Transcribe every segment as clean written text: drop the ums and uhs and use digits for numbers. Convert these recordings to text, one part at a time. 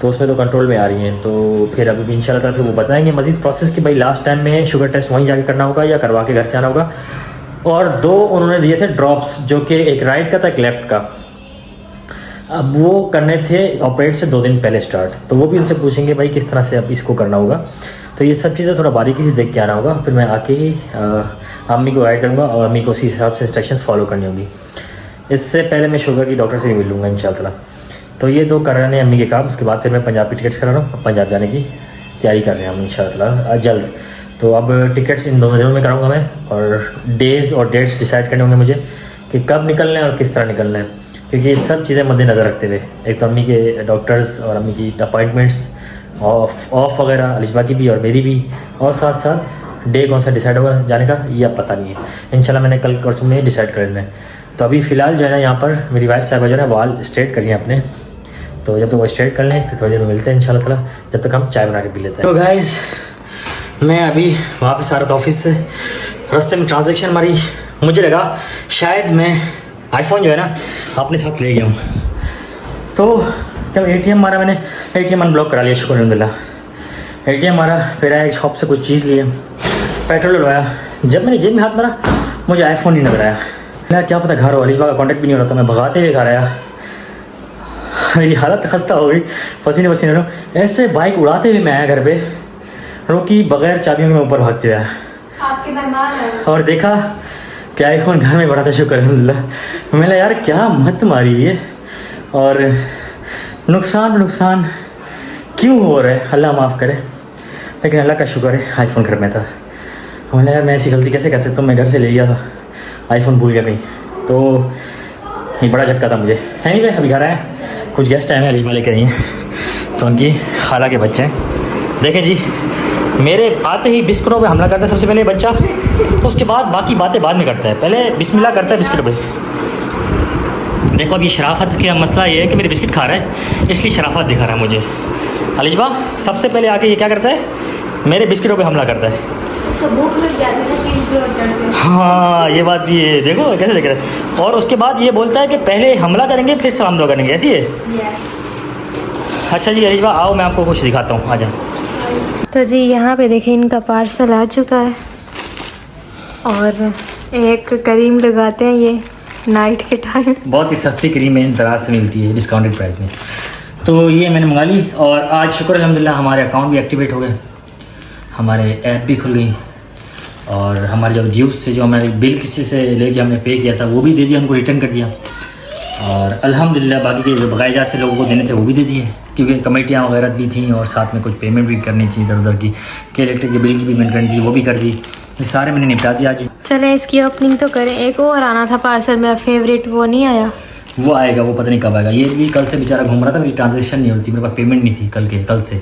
तो उसमें तो कंट्रोल में आ रही हैं। तो फिर अभी इंशाल्लाह ताला फिर वो बताएंगे मज़ीद प्रोसेस कि भाई लास्ट टाइम में शुगर टेस्ट वहीं जाके करना होगा या करवा के घर से आना होगा। और 2 उन्होंने दिए थे ड्रॉप्स, जो कि एक राइट का था एक लेफ़्ट का। अब वो करने थे ऑपरेट से 2 दिन पहले स्टार्ट, तो वो भी उनसे पूछेंगे भाई किस तरह से अब इसको करना होगा। तो ये सब चीज़ें थोड़ा बारीकी से देख के आना होगा। फिर मैं आके ही अम्मी को गाइड करूँगा और अम्मी को उसी हिसाब से इंस्ट्रक्शंस फॉलो करनी होगी। इससे पहले मैं शुगर की डॉक्टर से भी मिलूँगा इंशाल्लाह। तो ये 2 कर रहे हैं अम्मी के काम। उसके बाद फिर मैं पंजाब की टिकट्स करा रहा हूँ, पंजाब जाने की तैयारी कर रहे हैं हम इंशाल्लाह जल्द। तो अब टिकट्स इन 2 दिनों में कराऊँगा मैं, और डेज़ और डेट्स डिसाइड करने होंगे मुझे कि कब निकलना है और किस तरह निकलना है, क्योंकि ये सब चीज़ें मद्देनज़र रखते हुए एक तो अम्मी के डॉक्टर्स और अम्मी की अपॉइंटमेंट्स ऑफ वगैरह, अलिशबा की भी और मेरी भी, और साथ साथ डे कौन सा डिसाइड होगा जाने का ये अब पता नहीं है। इंशाल्लाह मैंने कल परसों में डिसाइड कर लेना है। तो अभी फ़िलहाल जो है ना यहाँ पर मेरी वाइफ साहब जो है ना बाल स्ट्रेट करिए अपने, तो जब तक वो स्ट्रेट कर लें फिर थोड़ी देर में मिलते हैं इंशाल्लाह ताला, जब तक हम चाय बना के पी लेते हैं। तो गाइज़ मैं अभी वापस आ रहा था ऑफिस से, रास्ते में ट्रांजैक्शन मारी, मुझे लगा शायद मैं आईफोन जो है ना अपने साथ ले गया हूँ। तो जब ATM मारा मैंने, ATM अनब्लॉक करा लिया शुक्र अल्हम्दुलिल्लाह। ATM मारा, फिर आया एक शॉप से कुछ चीज़ लिए, पेट्रोल डलवाया। जब मैंने जेब में हाथ मारा मुझे आईफोन नहीं नजर आया। मैं क्या पता घर हो, अलिशबा का कॉन्टैक्ट भी नहीं हो रहा था। मैं भगाते हुए घर आया, मेरी हालत खस्ता हो गई, पसीने पसीने हो। ऐसे बाइक उड़ाते हुए मैं आया घर पे, रोकी बगैर चाबियों के मैं ऊपर भागते हुए आया। आपके मेहमान हैं और देखा कि आईफोन घर में पड़ा था शुक्र अल्हम्दुलिल्लाह। मैंने यार क्या मत मारी हुई है, और नुकसान नुकसान क्यों हो रहा है, अल्लाह माफ़ करे। लेकिन अल्लाह का शुक्र है आईफोन घर में था। मैंने यार मैं ऐसी गलती कैसे कर सकता हूँ, मैं घर से ले गया था, आईफोन भूल गया कहीं। तो ये बड़ा झटका था मुझे। एनीवे अभी घर आए, कुछ गेस्ट आए हैं, अलिशबा लेकर आई हैं, तो उनकी खाला के बच्चे हैं। देखें जी, मेरे आते ही बिस्कुटों पे हमला करता है सबसे पहले बच्चा, उसके बाद बाकी बातें बाद में करता है, पहले बिस्मिल्लाह करता है बिस्कुट पे। देखो अब ये शराफत का मसला ये है कि मेरे बिस्किट खा रहा है इसलिए शराफत दिखा रहा है मुझे। अलिशबा सबसे पहले आके ये क्या करता है, मेरे बिस्किटों पे हमला करता है। उसको भूख लग जाती है 3 फ्लोर चढ़ते। हाँ ये बात भी है, देखो कैसे देख रहा है। और उसके बाद ये बोलता है कि पहले हमला करेंगे फिर सलाम दुआ करेंगे, ऐसी है। अच्छा जी अलिशबा आओ मैं आपको कुछ दिखाता हूँ, आ जाओ। तो जी यहाँ पे देखिए इनका पार्सल आ चुका है, और एक क्रीम लगाते हैं ये नाइट के टाइम, बहुत ही सस्ती क्रीम है, दराज से मिलती है डिस्काउंटेड प्राइस में। तो ये मैंने मंगा ली, और आज शुक्र अल्हम्दुलिल्लाह हमारे अकाउंट भी एक्टिवेट हो गए, हमारे ऐप भी खुल गई, और हमारे जो ड्यूज़ थे, जो हमारे बिल किसी से लेके हमने पे किया था वो भी दे दिया, हमको रिटर्न कर दिया। और अल्हम्दुलिल्लाह बाकी के जो बकाए जाते लोगों को देने थे वो भी दे दिए, क्योंकि कमेटियाँ वगैरह भी थी, और साथ में कुछ पेमेंट भी करनी थी इधर उधर की, कि इलेक्ट्रिक के बिल की पेमेंट करनी थी वो भी कर दी। ये सारे मैंने निपटा दिया आज। चले इसकी ओपनिंग तो करें। एक और आना था पार्सल मेरा फेवरेट, वो नहीं आया। वो आएगा, वो पता नहीं कब आएगा। ये भी कल से बेचारा घूम रहा था, मेरी ट्रांजेक्शन नहीं होती, मेरे पास पेमेंट नहीं थी कल से,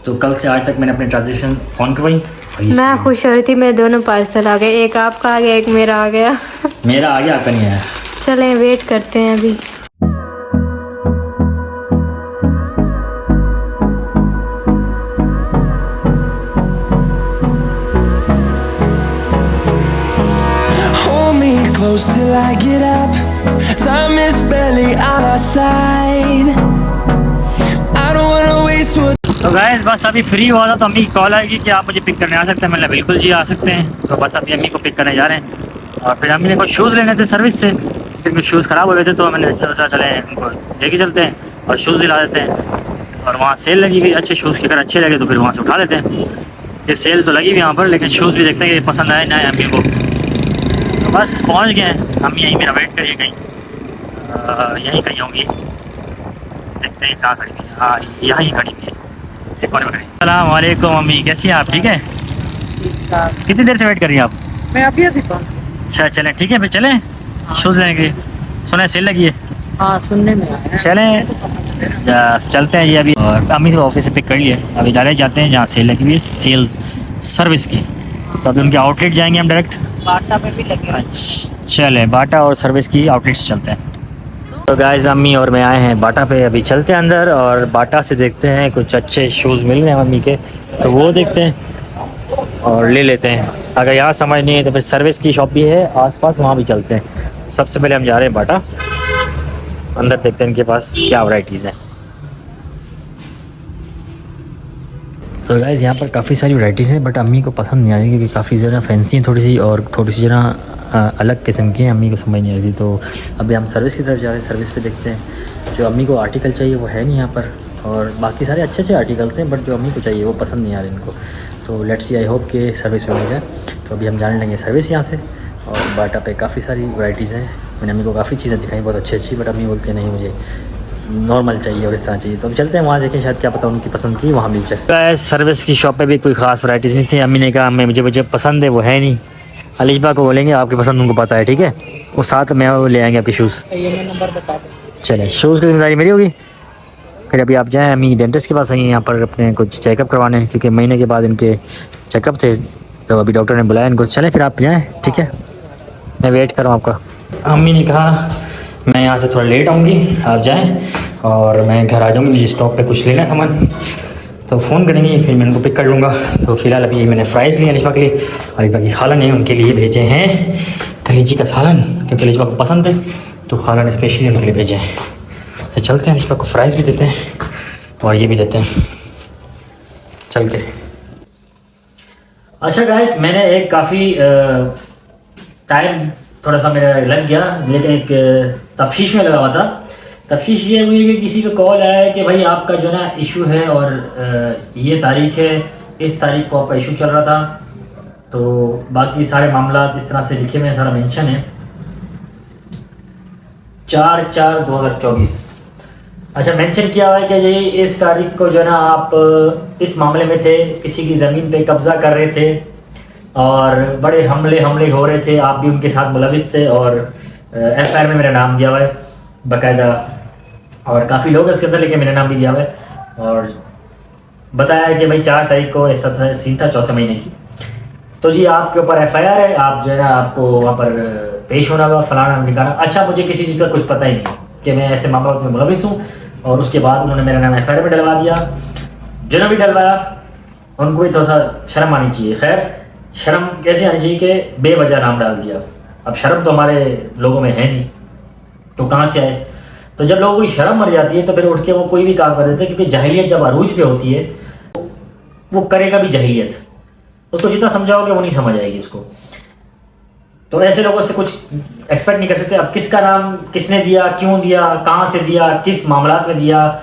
तो कल से आज तक मैंने अपने ट्रांजेक्शन ऑन करवाई। मैं खुश हो रही थी, मेरे दोनों पार्सल आ गए, एक आपका आ गया एक मेरा आ गया। मेरा आ गया, आपका नहीं आया। चलें वेट करते हैं अभी। Close till I get up. Time is barely on our side. I don't wanna waste what. तो गाइस बस अभी फ्री हुआ था तो अम्मी की कॉल आएगी कि आप मुझे पिक करने आ सकते हैं। मैंने बिल्कुल जी आ सकते हैं। तो बस अभी अम्मी को पिक करने जा रहे हैं। और फिर अम्मी ने कुछ शूज़ लेने थे सर्विस से, फिर कुछ शूज़ ख़राब हो गए थे, तो मैंने सोचा चले उनको लेके चलते हैं और शूज़ दिला देते हैं। और वहाँ सेल लगी हुई, अच्छे शूज़ अगर अच्छे लगे तो फिर वहाँ से उठा लेते हैं। ये सेल तो लगी हुई यहाँ पर, लेकिन शूज़ भी देखते हैं कि पसंद आए ना आए अम्मी को। तो बस पहुँच गए हैं हम, यहीं मेरा वेट करिए कहीं, यहीं कहीं होंगी, देखते हैं कहाँ खड़ी हुई है। हाँ यहीं खड़ी हुई है, एक और में खड़ी। अस्सलाम वालेकुम अम्मी, कैसी हैं आप? ठीक है, कितनी देर से वेट कर रही हैं आप? मैं अभी तो। अच्छा चलें, ठीक है फिर चलें शूज़ लेने के लिए। सुना है सेल लगी है। हाँ सुनने में आया। चलें चलते हैं जी अभी। और अम्मी से ऑफिस से पिक कर लिए, अभी डायरेक्ट जाते हैं जहाँ सेल लगी हुई है, सेल्स सर्विस की। तो अभी उनके आउटलेट जाएंगे हम डायरेक्ट। बाटा पे भी लगे। अच्छा चलें, बाटा और सर्विस की आउटलेट्स चलते हैं। तो गाइस अम्मी और मैं आए हैं बाटा पे, अभी चलते हैं अंदर और बाटा से देखते हैं कुछ अच्छे शूज़ मिल रहे हैं मम्मी के, तो वो देखते हैं और ले लेते हैं। अगर यहाँ समझ नहीं है तो फिर सर्विस की शॉप भी है आसपास, वहाँ भी चलते हैं। सबसे पहले हम जा रहे हैं बाटा, अंदर देखते हैं इनके पास क्या वैरायटीज़ हैं। तो गाइस यहाँ पर काफ़ी सारी वैराइटीज़ हैं, बट अम्मी को पसंद नहीं आ रही क्योंकि काफ़ी ज़्यादा फैंसी हैं थोड़ी सी, और थोड़ी सी ज़रा अलग किस्म की हैं, अम्मी को समझ नहीं आ रही। तो अभी हम सर्विस की तरफ जा रहे हैं, सर्विस पे देखते हैं। जो अम्मी को आर्टिकल चाहिए वो है नहीं यहाँ पर, और बाकी सारे अच्छे अच्छे आर्टिकल्स हैं, बट जो अम्मी को चाहिए वो पसंद नहीं आ रही इनको। तो लेट्स सी, आई होप कि सर्विस में मिल जाए। तो अभी हम जाने लेंगे सर्विस यहाँ से। और बाटा पे काफ़ी सारी वैराइटीज़ हैं, मैंने अम्मी को काफ़ी चीज़ें दिखाई बहुत अच्छी अच्छी, बट अम्मी बोलते नहीं मुझे नॉर्मल चाहिए और इस तरह चाहिए। तो अब चलते हैं वहाँ, देखें शायद क्या पता उनकी पसंद की वहाँ मिल जाए। सर्विस की शॉप पे भी कोई ख़ास वैराइटीज़ नहीं थी। अम्मी ने कहा मुझे पसंद है वो है नहीं, अलिशबा को बोलेंगे आपकी पसंद उनको पता है, ठीक है, वो साथ में वो ले आएंगे आपके शूज़। ये नंबर बता दो। चले, शूज़ की जिम्मेदारी मेरी होगी। फिर अभी आप जाएँ, अम्मी डेंटिस्ट के पास आई हैं यहाँ पर अपने कुछ चेकअप करवाने, क्योंकि महीने के बाद इनके चेकअप थे, तो अभी डॉक्टर ने बुलाया इनको। चलें फिर आप जाएँ, ठीक है, मैं वेट कर रहा हूँ आपका। अम्मी ने कहा मैं यहाँ से थोड़ा लेट आऊँगी, आप जाएँ और मैं घर आ जाऊँगी, मुझे स्टॉप पे कुछ लेना है सामान, तो फ़ोन करेंगी, फिर मैं उनको पिक कर लूँगा। तो फ़िलहाल अभी मैंने फ़्राइज़ लिए अलिशबा के लिए, अलिशबा की खाला ने उनके लिए भेजे हैं कलेजी का सालन, क्योंकि अलिशबा को पसंद है, तो खाला ने स्पेशली उनके लिए भेजे हैं। तो चलते हैं, अलिशबा को फ़्राइज़ भी देते हैं और ये भी देते हैं, चल के। अच्छा गाइस, मैंने एक काफ़ी टाइम थोड़ा सा मेरा लग गया, लेकिन एक तफ्शीश में लगा हुआ था। तफ्शीश ये हुई कि किसी का कॉल आया है कि भाई आपका जो ना इशू है और ये तारीख़ है, इस तारीख़ को आपका इशू चल रहा था। तो बाकी सारे मामला इस तरह से लिखे हुए हैं, सारा मेंशन है 4/4/2024। अच्छा, मेंशन किया हुआ है कि ये इस तारीख को जो है ना आप इस मामले में थे, किसी की ज़मीन पे कब्ज़ा कर रहे थे और बड़े हमले हो रहे थे, आप भी उनके साथ मुलविस थे, और FIR में मेरा नाम दिया हुआ है बाकायदा, और काफ़ी लोग हैं उसके अंदर, लेकिन मेरा नाम भी दिया हुआ है। और बताया है कि भाई 4 तारीख को ऐसा था, सीन था 4थे महीने की। तो जी आपके ऊपर FIR है, आप जो है ना आपको वहाँ पर पेश होना होगा, फलाना ठिकाना। अच्छा, मुझे किसी चीज़ का कुछ पता ही नहीं कि मैं ऐसे मामलों में मुलविस हूँ, और उसके बाद उन्होंने मेरा नाम FIR में डलवा दिया। जिन्होंने भी डलवाया उनको भी थोड़ा सा शर्म आनी चाहिए। खैर, शर्म कैसे आनी चाहिए कि बेवजह नाम डाल दिया। अब शर्म तो हमारे लोगों में है नहीं, तो कहाँ से आए? तो जब लोगों की शर्म मर जाती है तो फिर उठ के वो कोई भी काम कर देते हैं, क्योंकि जाहिलियत जब अरूज पे होती है वो करेगा भी जाहिलियत, उसको जितना समझाओगे वो नहीं समझ आएगी उसको। तो ऐसे लोगों से कुछ एक्सपेक्ट नहीं कर सकते। अब किसका नाम किसने दिया, क्यों दिया, कहाँ से दिया, किस मामलात में दिया,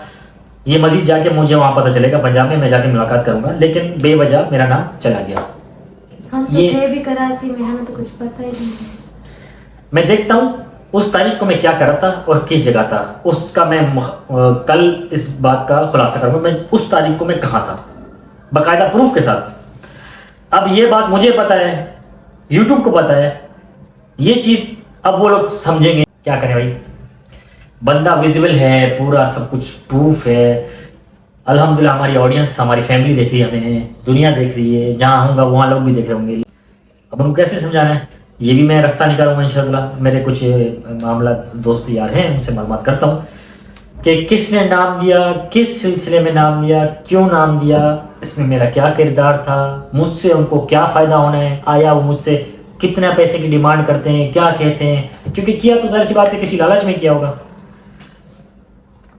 ये मजीद जाके मुझे वहाँ पता चलेगा, पंजाब में मैं जाके मुलाकात करूँगा। लेकिन बेवजह मेरा नाम चला गया। हम तो थे भी कराची में, हमें तो कुछ पता ही नहीं। मैं देखता हूँ उस तारीख को मैं क्या कर रहा था और किस जगह था, उसका मैं कल इस बात का खुलासा करूँगा। मैं उस तारीख को मैं कहाँ था, बाकायदा प्रूफ के साथ। अब ये बात मुझे पता है, यूट्यूब को पता है, ये चीज़ अब वो लोग समझेंगे। क्या करें भाई, बंदा विजिबल है, पूरा सब कुछ प्रूफ है। अल्हम्दुलिल्लाह हमारी ऑडियंस, हमारी फैमिली देख रही है, हमें दुनिया देख रही है, जहाँ होंगे वहाँ लोग भी देख रहे होंगे। अब हम कैसे समझाना है, ये भी मैं रास्ता निकालूंगा इंशाल्लाह। मेरे कुछ मामला दोस्त यार हैं, उनसे मालूमात करता हूँ कि किसने नाम दिया, किस सिलसिले में नाम दिया, क्यों नाम दिया, इसमें मेरा क्या किरदार था, मुझसे उनको क्या फ़ायदा होना है, आया वो मुझसे कितना पैसे की डिमांड करते हैं, क्या कहते हैं। क्योंकि किया तो जाहिर सी बात है किसी लालच में किया होगा,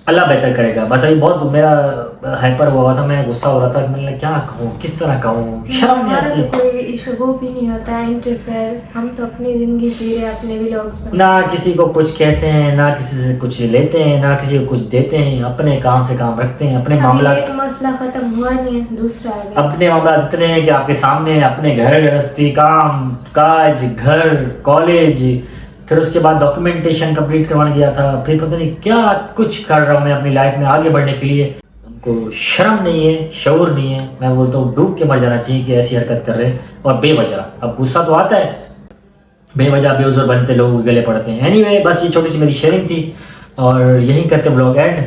अल्लाह बेहतर करेगा। बस अभी बहुत मेरा हाइपर हुआ था, मैं गुस्सा हो रहा था, मैंने क्या कहूँ, किस तरह कहूँ, शर्म नहीं आती। तो कोई इशू वो भी नहीं होता है इंटरफेयर, हम तो अपनी ज़िंदगी जी रहे हैं, अपने व्लॉग्स में। ना किसी को कुछ कहते हैं, ना किसी से कुछ लेते हैं, ना किसी को कुछ देते हैं, अपने काम से काम रखते हैं। अपने मामला, एक मसला ख़त्म हुआ नहीं है, दूसरा आ गया। अपने मामला इतने हैं कि आपके सामने अपने घर गृहस्थी, काम काज, घर, कॉलेज, फिर उसके बाद डॉक्यूमेंटेशन कंप्लीट करवाने गया था, फिर पता नहीं क्या कुछ कर रहा हूँ मैं अपनी लाइफ में आगे बढ़ने के लिए। उनको शर्म नहीं है, शऊर नहीं है। मैं बोलता हूँ डूब के मर जाना चाहिए कि ऐसी हरकत कर रहे हैं, और बेवजह। अब गुस्सा तो आता है, बेवजह बेउज़ुर बनते लोग गले पड़ते हैं। एनीवे, बस ये छोटी सी मेरी शेयरिंग थी, और यहीं करते व्लॉग एंड।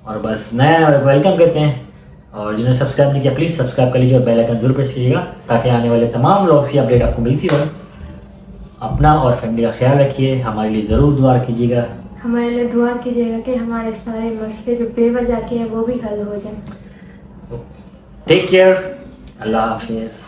और बस नया वेलकम कहते हैं, और जिन्होंने सब्सक्राइब नहीं किया प्लीज़ सब्सक्राइब कर लीजिए और बेल आइकन जरूर प्रेस कीजिएगा, ताकि आने वाले तमाम व्लॉग्स की अपडेट आपको मिलती रहे। अपना और फैमिली का ख्याल रखिए, हमारे लिए ज़रूर दुआ कीजिएगा। हमारे लिए दुआ कीजिएगा कि हमारे सारे मसले जो बेवजह के हैं वो भी हल हो जाए। टेक केयर, अल्लाह हाफिज़।